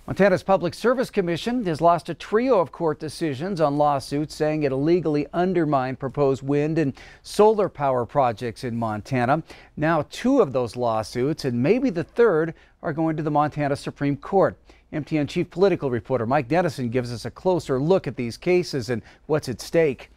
Montana's Public Service Commission has lost a trio of court decisions on lawsuits saying it illegally undermined proposed wind and solar power projects in Montana. Now, two of those lawsuits, and maybe the third, are going to the Montana Supreme Court. MTN Chief Political Reporter Mike Dennison gives us a closer look at these cases and what's at stake.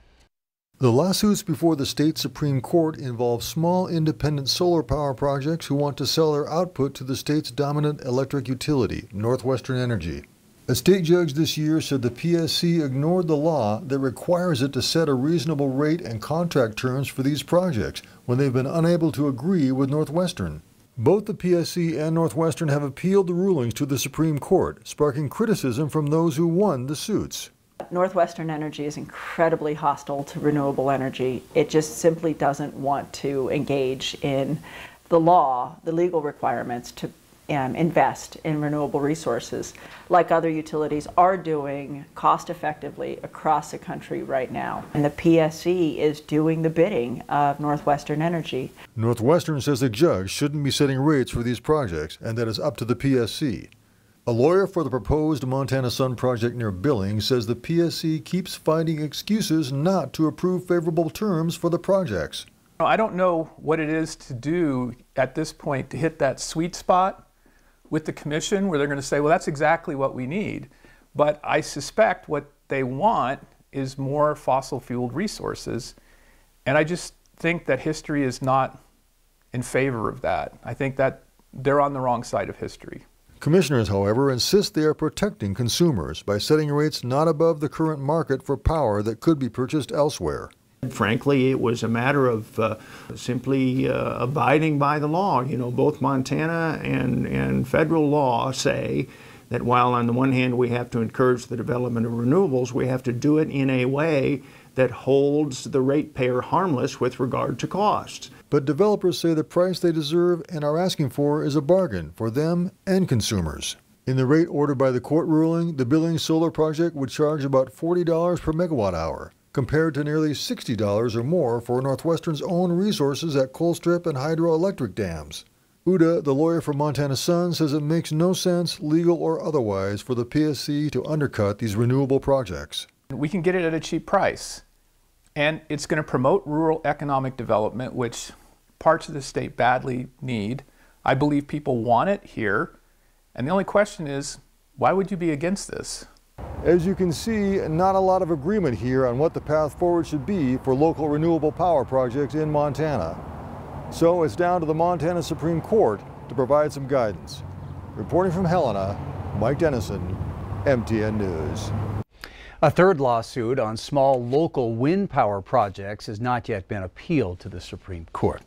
The lawsuits before the state Supreme Court involve small independent solar power projects who want to sell their output to the state's dominant electric utility, NorthWestern Energy. A state judge this year said the PSC ignored the law that requires it to set a reasonable rate and contract terms for these projects when they've been unable to agree with NorthWestern. Both the PSC and NorthWestern have appealed the rulings to the Supreme Court, sparking criticism from those who won the suits. NorthWestern Energy is incredibly hostile to renewable energy. It just simply doesn't want to engage in the law, the legal requirements to invest in renewable resources like other utilities are doing cost effectively across the country right now. And the PSC is doing the bidding of NorthWestern Energy. NorthWestern says the judge shouldn't be setting rates for these projects and that it's up to the PSC. A lawyer for the proposed Montana Sun project near Billings says the PSC keeps finding excuses not to approve favorable terms for the projects. I don't know what it is to do at this point to hit that sweet spot with the commission where they're going to say, well, that's exactly what we need. But I suspect what they want is more fossil-fueled resources. And I just think that history is not in favor of that. I think that they're on the wrong side of history. Commissioners, however, insist they are protecting consumers by setting rates not above the current market for power that could be purchased elsewhere. Frankly, it was a matter of simply abiding by the law. You know, both Montana and federal law say that while on the one hand we have to encourage the development of renewables, we have to do it in a way that holds the ratepayer harmless with regard to costs. But developers say the price they deserve and are asking for is a bargain for them and consumers. In the rate ordered by the court ruling, the Billings solar project would charge about $40 per megawatt hour, compared to nearly $60 or more for NorthWestern's own resources at Colstrip and hydroelectric dams. Uda, the lawyer for Montana Sun, says it makes no sense, legal or otherwise, for the PSC to undercut these renewable projects. We can get it at a cheap price, and it's going to promote rural economic development, which parts of the state badly need. I believe people want it here, and the only question is, why would you be against this? As you can see, not a lot of agreement here on what the path forward should be for local renewable power projects in Montana. So it's down to the Montana Supreme Court to provide some guidance. Reporting from Helena, Mike Dennison, MTN News. A third lawsuit on small local wind power projects has not yet been appealed to the Supreme Court.